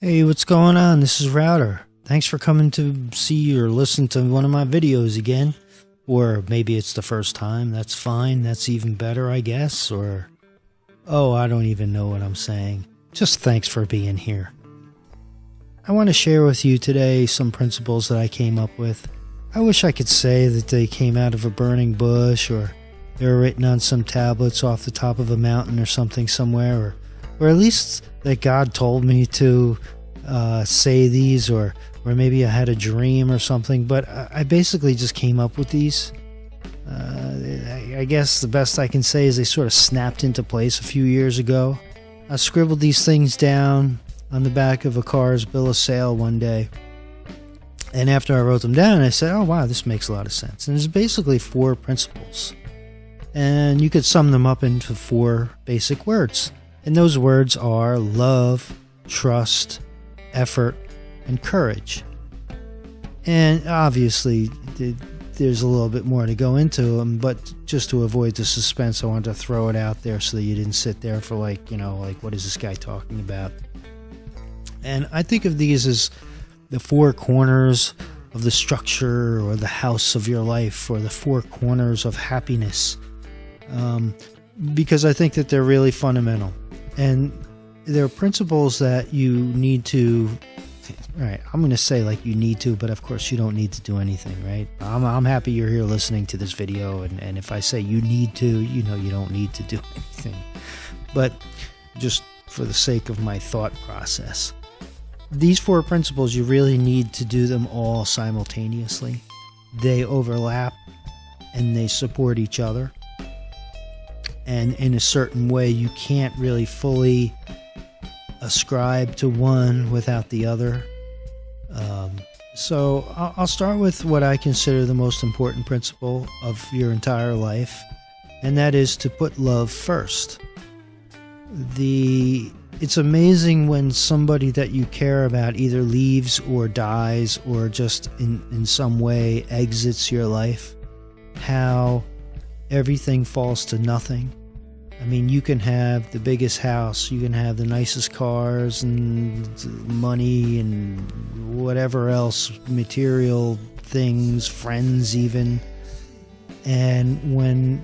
Hey, what's going on? This is Router. Thanks for coming to see or listen to one of my videos again. Or maybe it's the first time. That's fine. That's even better, I guess. Or, oh, I don't even know what I'm saying. Just thanks for being here. I want to share with you today some principles that I came up with. I wish I could say that they came out of a burning bush, or they were written on some tablets off the top of a mountain or something somewhere, or at least that God told me to say these, or maybe I had a dream or something, but I basically just came up with these. I guess the best I can say is they sort of snapped into place a few years ago. I scribbled these things down on the back of a car's bill of sale one day, and after I wrote them down, I said, oh wow, this makes a lot of sense. And there's basically 4 principles, and you could sum them up into 4 basic words, and those words are love, trust, effort, and courage. And obviously there's a little bit more to go into them, but just to avoid the suspense, I wanted to throw it out there so that you didn't sit there for like what is this guy talking about? And I think of these as the 4 corners of the structure or the house of your life, or the 4 corners of happiness, because I think that they're really fundamental. And they're principles that you need to, right, I'm going to say like you need to, but of course you don't need to do anything, right? I'm happy you're here listening to this video, and if I say you need to, you don't need to do anything. But just for the sake of my thought process, these 4 principles, you really need to do them all simultaneously. They overlap and they support each other. And in a certain way, you can't really fully ascribe to one without the other. So I'll start with what I consider the most important principle of your entire life, and that is to put love first. It's amazing when somebody that you care about either leaves or dies or just in some way exits your life, how everything falls to nothing. I mean, you can have the biggest house, you can have the nicest cars and money and whatever else, material things, friends even, and when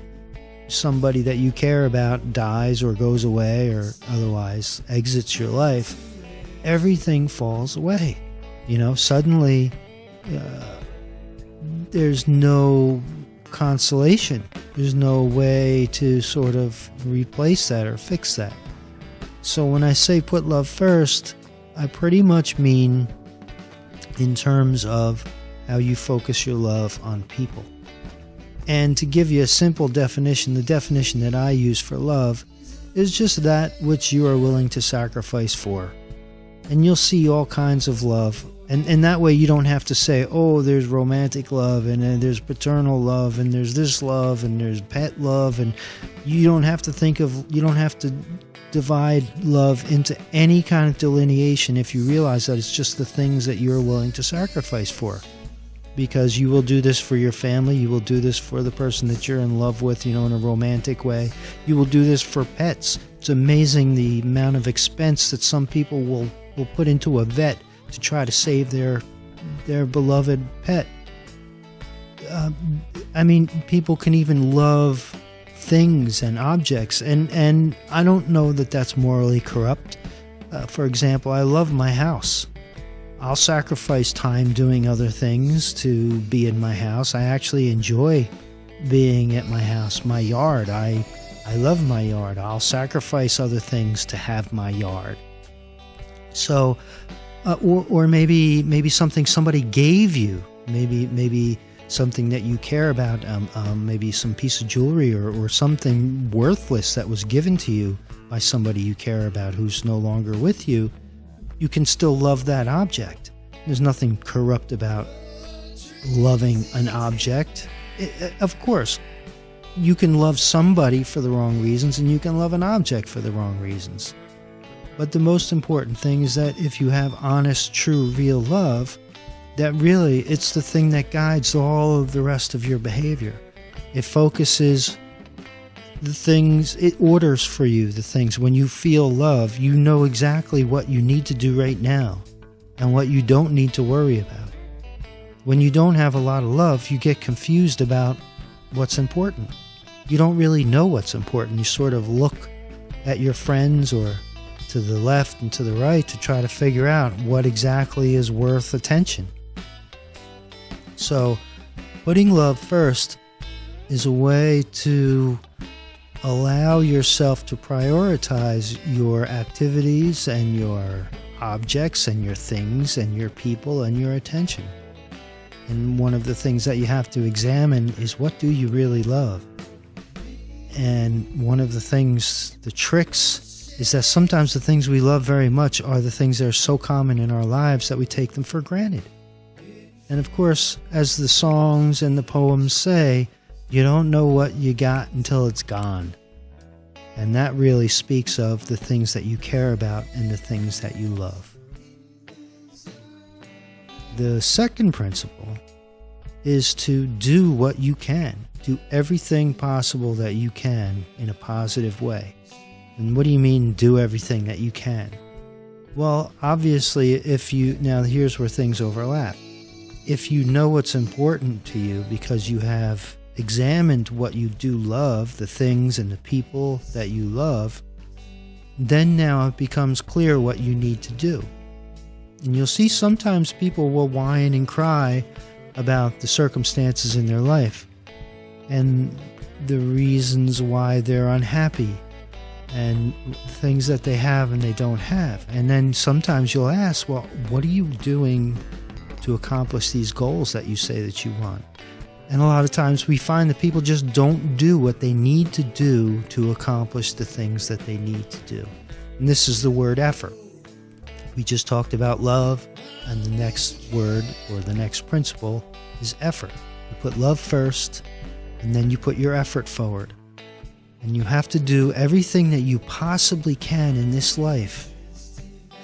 somebody that you care about dies or goes away or otherwise exits your life, everything falls away. Suddenly there's no consolation. There's no way to sort of replace that or fix that. So when I say put love first, I pretty much mean in terms of how you focus your love on people. And to give you a simple definition, the definition that I use for love is just that which you are willing to sacrifice for. And you'll see all kinds of love. And that way you don't have to say, oh, there's romantic love, and then there's paternal love, and there's this love, and there's pet love, and you don't have to divide love into any kind of delineation if you realize that it's just the things that you're willing to sacrifice for. Because you will do this for your family, you will do this for the person that you're in love with, in a romantic way. You will do this for pets. It's amazing the amount of expense that some people will put into a vet to try to save their beloved pet. I mean, people can even love things and objects, and I don't know that that's morally corrupt. For example, I love my house. I'll sacrifice time doing other things to be in my house. I actually enjoy being at my house. My yard, I love my yard. I'll sacrifice other things to have my yard. So, or maybe something somebody gave you, maybe something that you care about, maybe some piece of jewelry or something worthless that was given to you by somebody you care about who's no longer with you. You can still love that object. There's nothing corrupt about loving an object. Of course, you can love somebody for the wrong reasons, and you can love an object for the wrong reasons. But the most important thing is that if you have honest, true, real love, that really it's the thing that guides all of the rest of your behavior. It focuses the things, it orders for you the things. When you feel love, you know exactly what you need to do right now and what you don't need to worry about. When you don't have a lot of love, you get confused about what's important. You don't really know what's important. You sort of look at your friends or to the left and to the right to try to figure out what exactly is worth attention. So, putting love first is a way to allow yourself to prioritize your activities and your objects and your things and your people and your attention. And one of the things that you have to examine is, what do you really love? And one of the things, the tricks, is that sometimes the things we love very much are the things that are so common in our lives that we take them for granted. And of course, as the songs and the poems say, you don't know what you got until it's gone. And that really speaks of the things that you care about and the things that you love. The second principle is to do what you can. Do everything possible that you can in a positive way. And what do you mean, do everything that you can? Well, obviously, now here's where things overlap. If you know what's important to you because you have examined what you do love, the things and the people that you love, then now it becomes clear what you need to do. And you'll see sometimes people will whine and cry about the circumstances in their life and the reasons why they're unhappy and things that they have and they don't have. And then sometimes you'll ask, well, what are you doing to accomplish these goals that you say that you want? And a lot of times we find that people just don't do what they need to do to accomplish the things that they need to do. And this is the word effort. We just talked about love, and the next word or the next principle is effort. You put love first, and then you put your effort forward. And you have to do everything that you possibly can in this life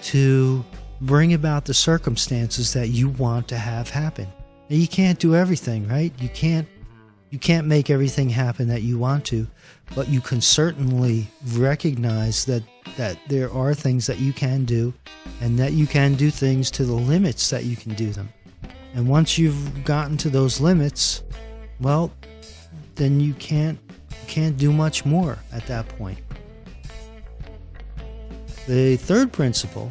to bring about the circumstances that you want to have happen. Now, you can't do everything, right? You can't make everything happen that you want to, but you can certainly recognize that there are things that you can do, and that you can do things to the limits that you can do them. And once you've gotten to those limits, well, then you can't do much more at that point. The third principle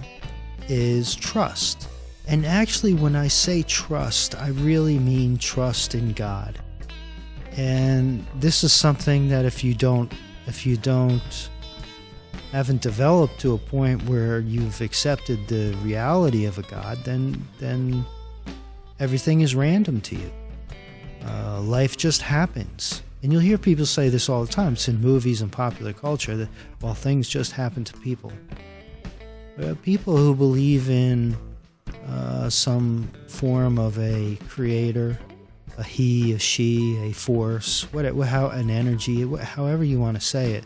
is trust. And actually, when I say trust, I really mean trust in God. And this is something that if you haven't developed to a point where you've accepted the reality of a God, then everything is random to you. Life just happens. And you'll hear people say this all the time. It's in movies and popular culture that, well, things just happen to people. People who believe in some form of a creator, a he, a she, a force, an energy, however you want to say it,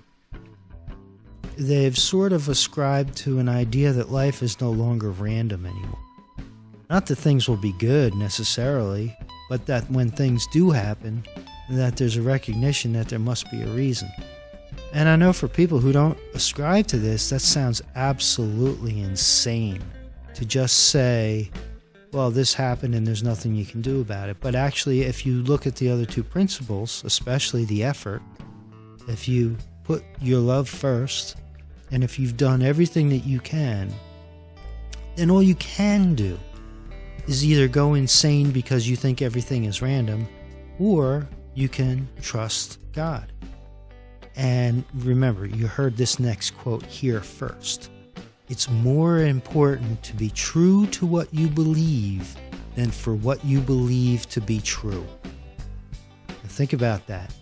they've sort of ascribed to an idea that life is no longer random anymore. Not that things will be good necessarily, but that when things do happen, that there's a recognition that there must be a reason. And I know for people who don't ascribe to this, that sounds absolutely insane to just say, well, this happened and there's nothing you can do about it. But actually, if you look at the other two principles, especially the effort, if you put your love first, and if you've done everything that you can, then all you can do is either go insane because you think everything is random, or you can trust God. And remember, you heard this next quote here first. It's more important to be true to what you believe than for what you believe to be true. Now think about that.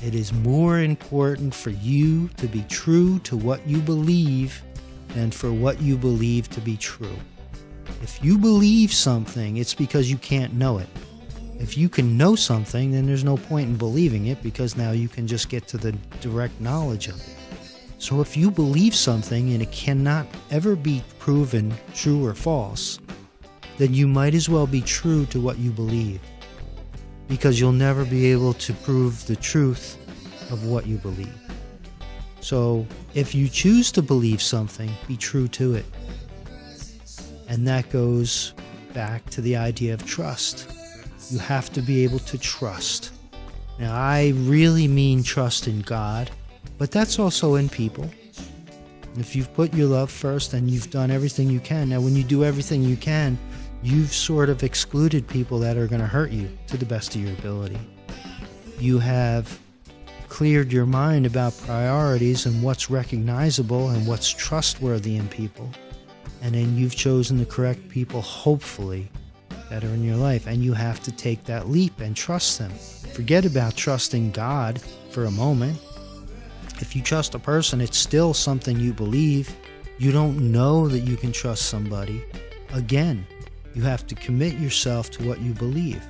It is more important for you to be true to what you believe than for what you believe to be true. If you believe something, it's because you can't know it. If you can know something, then there's no point in believing it, because now you can just get to the direct knowledge of it. So if you believe something and it cannot ever be proven true or false, then you might as well be true to what you believe, because you'll never be able to prove the truth of what you believe. So if you choose to believe something, be true to it. And that goes back to the idea of trust. You have to be able to trust. Now, I really mean trust in God, but that's also in people. If you've put your love first and you've done everything you can, now when you do everything you can, you've sort of excluded people that are going to hurt you to the best of your ability. You have cleared your mind about priorities and what's recognizable and what's trustworthy in people. And then you've chosen the correct people, hopefully, that are in your life. And you have to take that leap and trust them. Forget about trusting God for a moment. If you trust a person, it's still something you believe. You don't know that you can trust somebody. Again, you have to commit yourself to what you believe.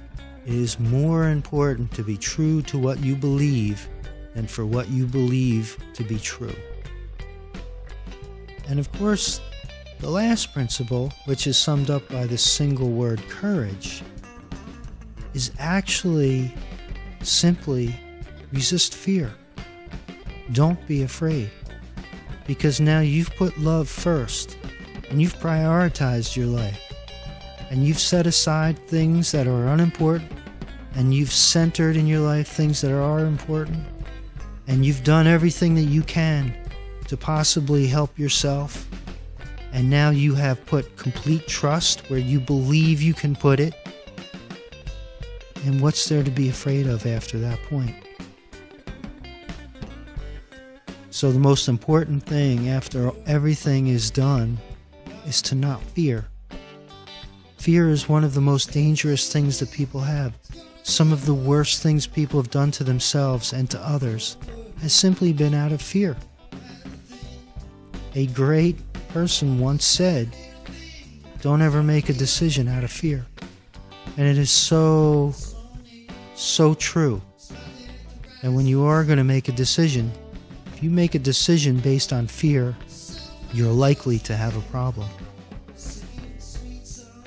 It is more important to be true to what you believe than for what you believe to be true. And of course, the last principle, which is summed up by this single word, courage, is actually simply resist fear. Don't be afraid. Because now you've put love first, and you've prioritized your life, and you've set aside things that are unimportant, and you've centered in your life things that are important, and you've done everything that you can to possibly help yourself. And now you have put complete trust where you believe you can put it. And what's there to be afraid of after that point? So the most important thing after everything is done is to not fear. Fear is one of the most dangerous things that people have. Some of the worst things people have done to themselves and to others has simply been out of fear. A great person once said, "Don't ever make a decision out of fear." And it is so true. And when you are going to make a decision, if you make a decision based on fear, you're likely to have a problem.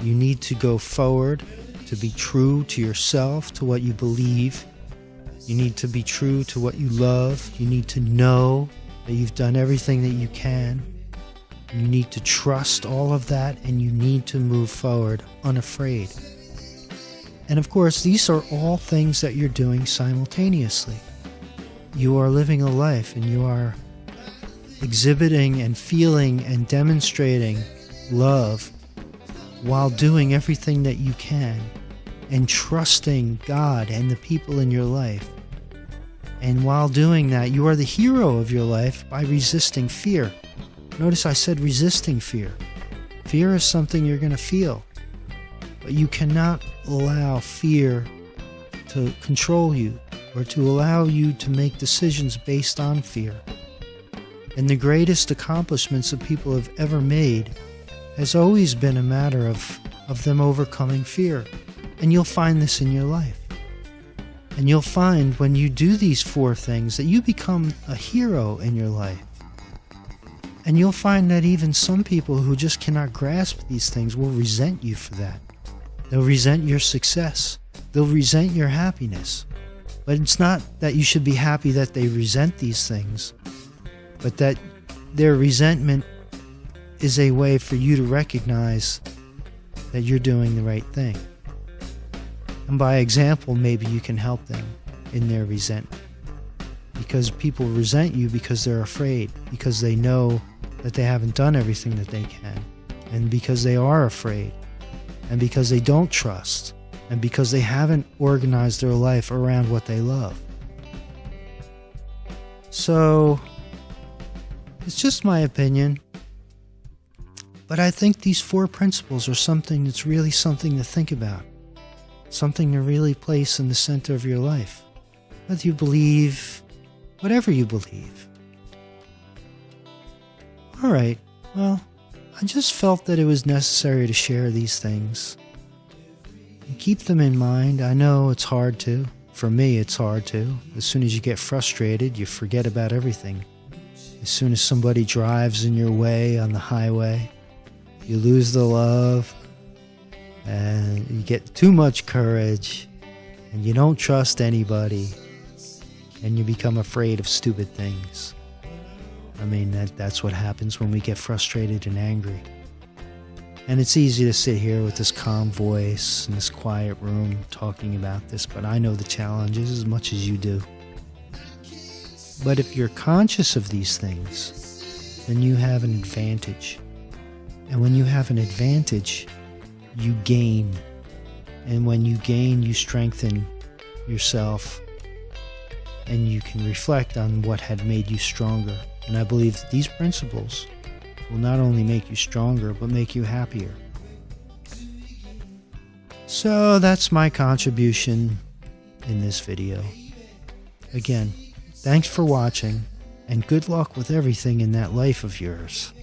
You need to go forward, to be true to yourself, to what you believe. You need to be true to what you love. You need to know that you've done everything that you can. You need to trust all of that, and you need to move forward unafraid. And of course, these are all things that you're doing simultaneously. You are living a life, and you are exhibiting and feeling and demonstrating love while doing everything that you can and trusting God and the people in your life. And while doing that, you are the hero of your life by resisting fear. Notice I said resisting fear. Fear is something you're going to feel, but you cannot allow fear to control you or to allow you to make decisions based on fear. And the greatest accomplishments that people have ever made has always been a matter of them overcoming fear. And you'll find this in your life. And you'll find when you do these four things that you become a hero in your life. And you'll find that even some people who just cannot grasp these things will resent you for that. They'll resent your success. They'll resent your happiness. But it's not that you should be happy that they resent these things, but that their resentment is a way for you to recognize that you're doing the right thing. And by example, maybe you can help them in their resentment. Because people resent you because they're afraid, because they know that they haven't done everything that they can, and because they are afraid, and because they don't trust, and because they haven't organized their life around what they love. So, it's just my opinion, but I think these four principles are something that's really something to think about, something to really place in the center of your life, whether you believe whatever you believe. All right, well, I just felt that it was necessary to share these things. And keep them in mind. I know it's hard to. For me, it's hard to. As soon as you get frustrated, you forget about everything. As soon as somebody drives in your way on the highway, you lose the love, and you get too much courage, and you don't trust anybody, and you become afraid of stupid things. I mean, that's what happens when we get frustrated and angry. And it's easy to sit here with this calm voice in this quiet room talking about this, but I know the challenges as much as you do. But if you're conscious of these things, then you have an advantage. And when you have an advantage, you gain. And when you gain, you strengthen yourself, and you can reflect on what had made you stronger. And I believe that these principles will not only make you stronger, but make you happier. So that's my contribution in this video. Again, thanks for watching, and good luck with everything in that life of yours.